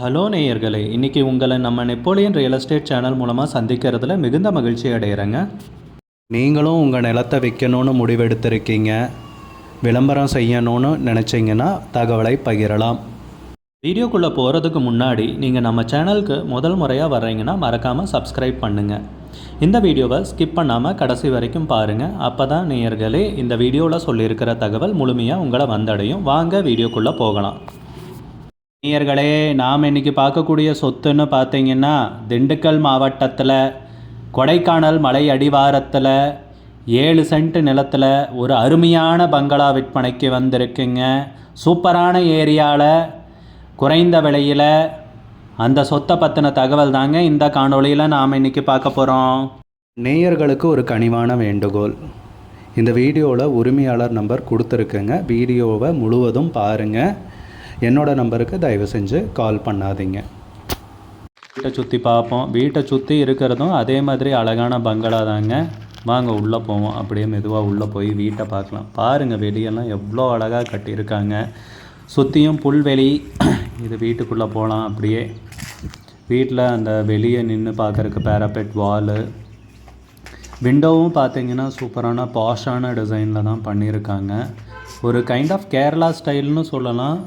Hello நேயர்களே, இன்றைக்கி உங்களை நம்ம நெப்போலியன் ரியல் எஸ்டேட் சேனல் மூலமாக சந்திக்கிறதுல மிகுந்த மகிழ்ச்சி அடைகிறேங்க. நீங்களும் உங்கள் நிலத்தை விற்கணும்னு முடிவெடுத்திருக்கீங்க, விளம்பரம் செய்யணும்னு நினச்சிங்கன்னா தகவலை பகிரலாம். வீடியோக்குள்ளே போகிறதுக்கு முன்னாடி நீங்கள் நம்ம சேனலுக்கு முதல் முறையாக வர்றீங்கன்னா மறக்காமல் சப்ஸ்கிரைப் பண்ணுங்கள். இந்த வீடியோவை ஸ்கிப் பண்ணாமல் கடைசி வரைக்கும் பாருங்கள். அப்போ தான் நேயர்களே இந்த வீடியோவில் சொல்லியிருக்கிற தகவல் முழுமையாக உங்களை வந்தடையும். வாங்க வீடியோக்குள்ளே போகலாம். நேயர்களே, நாம் இன்றைக்கி பார்க்கக்கூடிய சொத்துன்னு பார்த்தீங்கன்னா திண்டுக்கல் மாவட்டத்தில் கொடைக்கானல் மலை அடிவாரத்தில் 7 சென்ட் நிலத்தில் ஒரு அருமையான பங்களா விற்பனைக்கு வந்திருக்குங்க. சூப்பரான ஏரியாவில் குறைந்த விலையில் அந்த சொத்தை பற்றின தகவல் தாங்க இந்த காணொளியில் நாம் இன்றைக்கி பார்க்க போகிறோம். நேயர்களுக்கு ஒரு கனிவான வேண்டுகோள், இந்த வீடியோவில் உரிமையாளர் நம்பர் கொடுத்துருக்குங்க. வீடியோவை முழுவதும் பாருங்கள். என்னோட நம்பருக்கு தயவு செஞ்சு கால் பண்ணாதீங்க. வீட்டை சுற்றி பார்ப்போம். வீட்டை சுற்றி இருக்கிறதும் அதே மாதிரி அழகான பங்களா தாங்க. வாங்க உள்ளே போவோம். அப்படியே மெதுவாக உள்ளே போய் வீட்டை பார்க்கலாம். பாருங்கள், வெளியெல்லாம் எவ்வளோ அழகாக கட்டியிருக்காங்க. சுற்றியும் புல்வெளி. இது வீட்டுக்குள்ளே போகலாம். அப்படியே வீட்டில் அந்த வெளியே நின்று பார்க்குறக்கு பேராபெட் வாலு, விண்டோவும் பார்த்தீங்கன்னா சூப்பரான பாஷான டிசைனில் தான் பண்ணியிருக்காங்க. ஒரு கைண்ட் ஆஃப் கேரளா ஸ்டைல்னு சொல்லலாம்.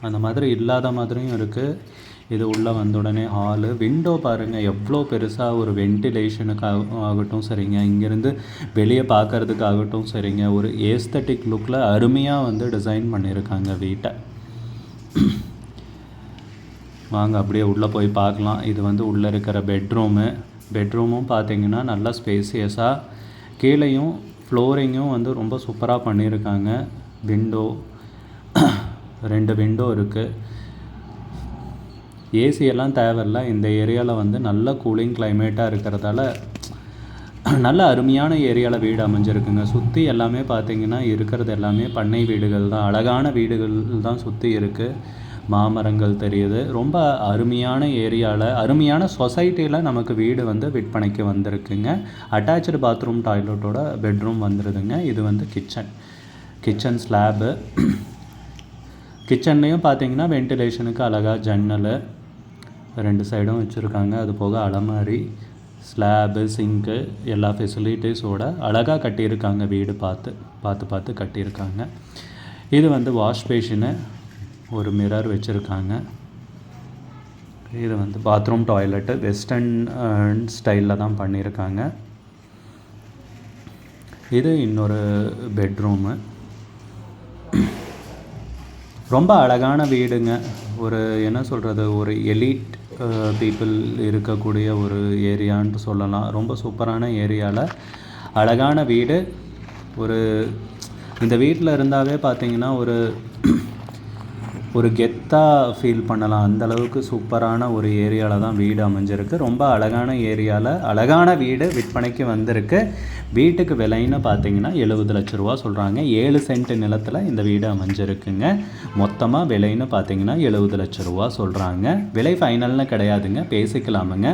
அந்த மாதிரி இல்லாத மாதிரியும் இருக்குது. இது உள்ளே வந்த உடனே ஹாலு, விண்டோ பாருங்கள் எவ்வளோ பெருசாக, ஒரு வென்டிலேஷனுக்கு ஆகட்டும் சரிங்க, இங்கேருந்து வெளியே பார்க்குறதுக்காகட்டும் சரிங்க, ஒரு ஏஸ்தட்டிக் லுக்கில் அருமையாக டிசைன் பண்ணியிருக்காங்க வீட்டை. வாங்க அப்படியே உள்ளே போய் பார்க்கலாம். இது உள்ளே இருக்கிற பெட்ரூமும் பார்த்தீங்கன்னா நல்லா ஸ்பேசியஸாக, கீழேயும் ஃப்ளோரிங்கும் ரொம்ப சூப்பராக பண்ணியிருக்காங்க. விண்டோ 2 விண்டோ இருக்குது. ஏசியெல்லாம் தேவையில்லை. இந்த ஏரியாவில் நல்ல கூலிங் கிளைமேட்டாக இருக்கிறதால நல்ல அருமையான ஏரியாவில் வீடு அமைஞ்சிருக்குங்க. சுற்றி எல்லாமே பார்த்திங்கன்னா இருக்கிறது எல்லாமே பண்ணை வீடுகள் தான், அழகான வீடுகள் தான் சுற்றி இருக்குது. மாமரங்கள் தெரியுது. ரொம்ப அருமையான ஏரியாவில், அருமையான சொசைட்டியில் நமக்கு வீடு விற்பனைக்கு வந்திருக்குங்க. அட்டாச்சு பாத்ரூம் டாய்லெட்டோட பெட்ரூம் வந்துடுதுங்க. இது கிச்சன் ஸ்லாபு. கிச்சன்லேயும் பார்த்தீங்கன்னா வென்டிலேஷனுக்கு அழகாக ஜன்னல் 2 சைடும் வச்சுருக்காங்க. அது போக அலமாரி, ஸ்லாபு, சிங்க்கு எல்லா ஃபெசிலிட்டிஸோட அழகாக கட்டியிருக்காங்க. வீடு பார்த்து கட்டியிருக்காங்க. இது வாஷ் பேஷனு, ஒரு மிரர் வச்சுருக்காங்க. இது பாத்ரூம் டாய்லெட்டு வெஸ்டர்ன் ஸ்டைலில் தான் பண்ணியிருக்காங்க. இது இன்னொரு பெட்ரூமு. ரொம்ப அழகான வீடுங்க. ஒரு என்ன சொல்கிறது, ஒரு எலீட் பீப்புள் இருக்கக்கூடிய ஒரு ஏரியான்ட்டு சொல்லலாம். ரொம்ப சூப்பரான ஏரியாவில் அழகான வீடு. இந்த வீட்டில் இருந்தாவே பார்த்திங்கன்னா ஒரு கெத்தாக ஃபீல் பண்ணலாம். அந்தளவுக்கு சூப்பரான ஒரு ஏரியாவில் தான் வீடு அமைஞ்சிருக்கு. ரொம்ப அழகான ஏரியாவில் அழகான வீடு விற்பனைக்கு வந்திருக்கு. வீட்டுக்கு விலைன்னு பார்த்தீங்கன்னா 70 லட்ச ரூபா சொல்கிறாங்க. 7 சென்ட் நிலத்தில் இந்த வீடு அமைஞ்சிருக்குங்க. மொத்தமாக விலைன்னு பார்த்தீங்கன்னா 70 லட்ச ரூபா சொல்கிறாங்க. விலை ஃபைனல்னு கிடையாதுங்க, பேசிக்கலாமுங்க.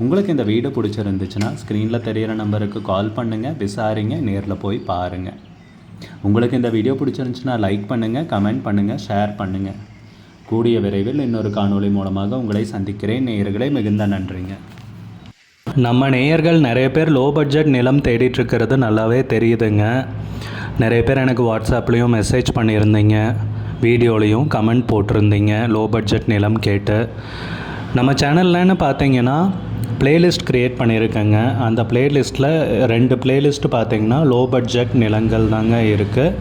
உங்களுக்கு இந்த வீடு பிடிச்சிருந்துச்சுன்னா ஸ்க்ரீனில் தெரிகிற நம்பருக்கு கால் பண்ணுங்கள், விசாரிங்க, நேரில் போய் பாருங்கள். உங்களுக்கு இந்த வீடியோ பிடிச்சிருந்துச்சுன்னா லைக் பண்ணுங்கள், கமெண்ட் பண்ணுங்கள், ஷேர் பண்ணுங்கள். கூடிய விரைவில் இன்னொரு காணொளி மூலமாக உங்களை சந்திக்கிறேன். நேயர்களே, மிகுந்த நன்றிங்க. நம்ம நேயர்கள் நிறைய பேர் லோ பட்ஜெட் நிலம் தேடிட்டுருக்கிறது நல்லாவே தெரியுதுங்க. நிறைய பேர் எனக்கு வாட்ஸ்அப்லேயும் மெசேஜ் பண்ணியிருந்தீங்க, வீடியோலையும் கமெண்ட் போட்டிருந்தீங்க லோ பட்ஜெட் நிலம் கேட்டு. நம்ம சேனல்லன்னு பார்த்தீங்கன்னா பிளேலிஸ்ட் க்ரியேட் பண்ணியிருக்கேங்க. அந்த பிளேலிஸ்ட்டில் 2 பிளேலிஸ்ட்டு பார்த்திங்கன்னா லோ பட்ஜெட் நிலங்கள் தாங்க இருக்குது.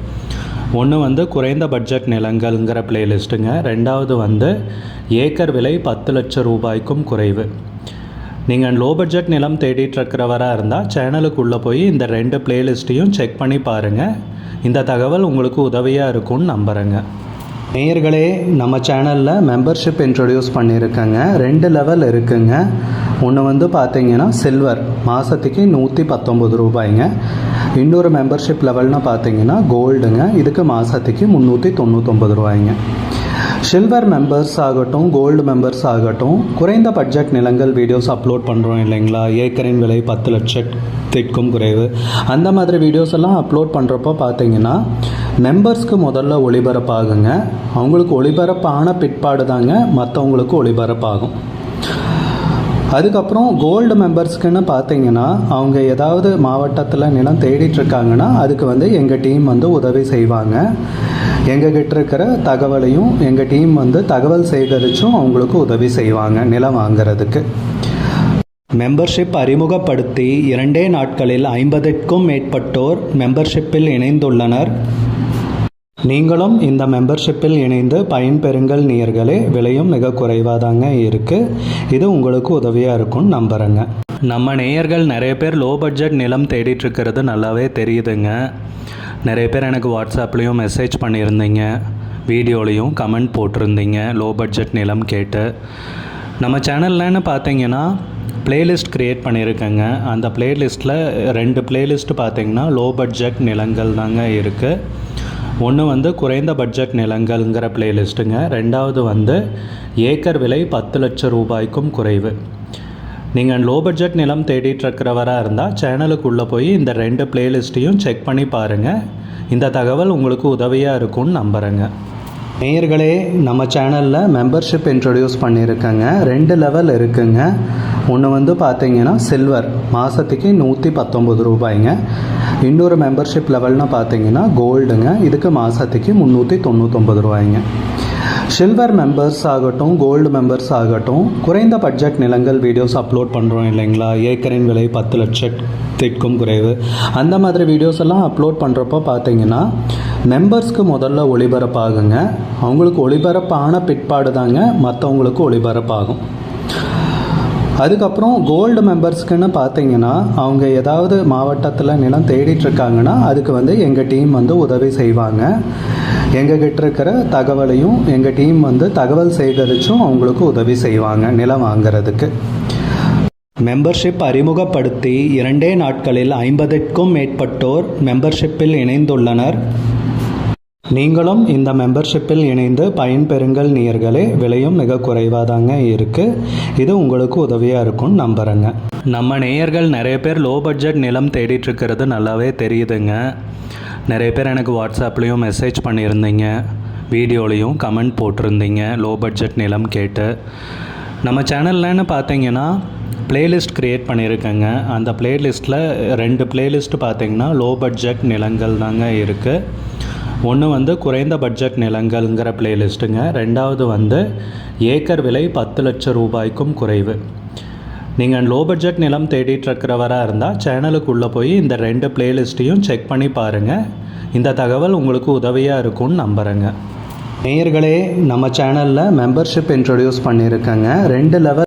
ஒன்று குறைந்த பட்ஜெட் நிலங்கள்ங்கிற பிளேலிஸ்ட்டுங்க. 2வது ஏக்கர் விலை 10 லட்சம் ரூபாய்க்கும் குறைவு. நீங்கள் லோ பட்ஜெட் நிலம் தேடிட்டுருக்கிறவராக இருந்தால் சேனலுக்குள்ளே போய் இந்த 2 பிளேலிஸ்ட்டையும் செக் பண்ணி பாருங்கள். இந்த தகவல் உங்களுக்கு உதவியாக இருக்கும்னு நம்புகிறேங்க. நேயர்களே, நம்ம சேனலில் மெம்பர்ஷிப் இன்ட்ரடியூஸ் பண்ணியிருக்கேங்க. 2 லெவல் இருக்குங்க. ஒன்று பார்த்தீங்கன்னா சில்வர், மாதத்துக்கு 119 ரூபாய்ங்க. இன்னொரு மெம்பர்ஷிப் லெவல்னு பார்த்தீங்கன்னா கோல்டுங்க. இதுக்கு மாதத்துக்கு 399 ரூபாய்ங்க. சில்வர் மெம்பர்ஸ் ஆகட்டும், கோல்டு மெம்பர்ஸ் ஆகட்டும், குறைந்த பட்ஜெட் நிலங்கள் வீடியோஸ் அப்லோட் பண்ணுறோம் இல்லைங்களா, ஏக்கரின் விலை 10 லட்சத்திற்கும் குறைவு, அந்த மாதிரி வீடியோஸ் எல்லாம் அப்லோட் பண்ணுறப்போ பார்த்தீங்கன்னா மெம்பர்ஸ்க்கு முதல்ல ஒளிபரப்பாகுங்க. அவங்களுக்கு ஒளிபரப்பான பிற்பாடு தாங்க மற்றவங்களுக்கு ஒளிபரப்பாகும். அதுக்கப்புறம் கோல்டு மெம்பர்ஸ்க்குன்னு பார்த்தீங்கன்னா அவங்க ஏதாவது மாவட்டத்தில் நிலம் தேடிட்டுருக்காங்கன்னா அதுக்கு எங்கள் டீம் உதவி செய்வாங்க. எங்ககிட்ட இருக்கிற தகவலையும் எங்கள் டீம் தகவல் சேகரித்தும் அவங்களுக்கு உதவி செய்வாங்க நிலம் வாங்கிறதுக்கு. மெம்பர்ஷிப் அறிமுகப்படுத்தி 2 நாட்களில் 50க்கும் மேற்பட்டோர் மெம்பர்ஷிப்பில் இணைந்துள்ளனர். நீங்களும் இந்த மெம்பர்ஷிப்பில் இணைந்து பயன்பெறுங்கள் நேயர்களே. விலையும் மிக குறைவாக தாங்க இருக்குது. இது உங்களுக்கு உதவியாக இருக்கும்னு நம்புகிறேங்க. நம்ம நேயர்கள் நிறைய பேர் லோ பட்ஜெட் நிலம் தேடிட்டுருக்கிறது நல்லாவே தெரியுதுங்க. நிறைய பேர் எனக்கு வாட்ஸ்அப்லேயும் மெசேஜ் பண்ணியிருந்தீங்க, வீடியோலையும் கமெண்ட் போட்டிருந்தீங்க லோ பட்ஜெட் நிலம் கேட்டு. நம்ம சேனல்லன்னு பார்த்தீங்கன்னா பிளேலிஸ்ட் க்ரியேட் பண்ணியிருக்கேங்க. அந்த பிளேலிஸ்ட்டில் 2 பிளேலிஸ்ட்டு பார்த்தீங்கன்னா லோ பட்ஜெட் நிலங்கள் தாங்க இருக்குது. ஒன்று குறைந்த பட்ஜெட் நிலங்கள்ங்கிற பிளேலிஸ்ட்டுங்க. ரெண்டாவது ஏக்கர் விலை 10 லட்சம் ரூபாய்க்கும் குறைவு. நீங்கள் லோ பட்ஜெட் நிலம் தேடிட்டுருக்கிறவராக இருந்தால் சேனலுக்குள்ளே போய் இந்த 2 பிளேலிஸ்ட்டையும் செக் பண்ணி பாருங்கள். இந்த தகவல் உங்களுக்கு உதவியாக இருக்கும்னு நம்புகிறேங்க. நேயர்களே, நம்ம சேனலில் மெம்பர்ஷிப் இன்ட்ரடியூஸ் பண்ணியிருக்கேங்க. 2 லெவல் இருக்குங்க. ஒன்று பார்த்தீங்கன்னா சில்வர், மாதத்துக்கு 119 ரூபாய்ங்க. இன்னொரு மெம்பர்ஷிப் லெவல்னு பார்த்தீங்கன்னா கோல்டுங்க, இதுக்கு மாதத்துக்கு 399 ரூபாய்ங்க. சில்வர் மெம்பர்ஸ் ஆகட்டும், கோல்டு மெம்பர்ஸ் ஆகட்டும், குறைந்த பட்ஜெட் நிலங்கள் வீடியோஸ் அப்லோட் பண்ணுறோம் இல்லைங்களா, ஏக்கரின் விலை 10 லட்சத்திற்கும் குறைவு, அந்த மாதிரி வீடியோஸ் எல்லாம் அப்லோட் பண்ணுறப்போ பார்த்தீங்கன்னா மெம்பர்ஸ்க்கு முதல்ல ஒளிபரப்பாகுங்க. அவங்களுக்கு ஒளிபரப்பான பிற்பாடு தாங்க மற்றவங்களுக்கு ஒளிபரப்பாகும். அதுக்கப்புறம் கோல்டு மெம்பர்ஸ்க்குன்னு பார்த்தீங்கன்னா அவங்க ஏதாவது மாவட்டத்தில் நிலம் தேடிட்டுருக்காங்கன்னா அதுக்கு எங்கள் டீம் உதவி செய்வாங்க. எங்ககிட்ட இருக்கிற தகவலையும் எங்கள் டீம் தகவல் சேகரித்தும் அவங்களுக்கு உதவி செய்வாங்க நிலம் வாங்கிறதுக்கு. மெம்பர்ஷிப் அறிமுகப்படுத்தி 2 நாட்களில் 50க்கும் மேற்பட்டோர் மெம்பர்ஷிப்பில் இணைந்துள்ளனர். நீங்களும் இந்த மெம்பர்ஷிப்பில் இணைந்து பயன்பெறுங்கள் நேயர்களே. விலையும் மிக குறைவாக தாங்க இருக்குது. இது உங்களுக்கு உதவியாக இருக்கும்னு நம்புகிறேங்க. நம்ம நேயர்கள் நிறைய பேர் லோ பட்ஜெட் நிலம் தேடிட்டுருக்கிறது நல்லாவே தெரியுதுங்க. நிறைய பேர் எனக்கு வாட்ஸ்அப்லேயும் மெசேஜ் பண்ணியிருந்தீங்க, வீடியோலையும் கமெண்ட் போட்டிருந்தீங்க லோ பட்ஜெட் நிலம் கேட்டு. நம்ம சேனல்லன்னு பார்த்தீங்கன்னா பிளேலிஸ்ட் க்ரியேட் பண்ணியிருக்கேங்க. அந்த பிளேலிஸ்ட்டில் 2 பிளேலிஸ்ட்டு பார்த்தீங்கன்னா லோ பட்ஜெட் நிலங்கள் தாங்க இருக்குது. ஒன்று குறைந்த பட்ஜெட் நிலங்கள்ங்கிற பிளேலிஸ்ட்டுங்க. ரெண்டாவது ஏக்கர் விலை 10 லட்சம் ரூபாய்க்கும் குறைவு. நீங்கள் லோ பட்ஜெட் நிலம் தேடிட்டுருக்கிறவராக இருந்தால் சேனலுக்குள்ளே போய் இந்த 2 பிளேலிஸ்ட்டையும் செக் பண்ணி பாருங்கள். இந்த தகவல் உங்களுக்கு உதவியாக இருக்கும்னு நம்புகிறேங்க. நேயர்களே, நம்ம சேனலில் மெம்பர்ஷிப் இன்ட்ரடியூஸ் பண்ணியிருக்கேங்க. 2 லெவல்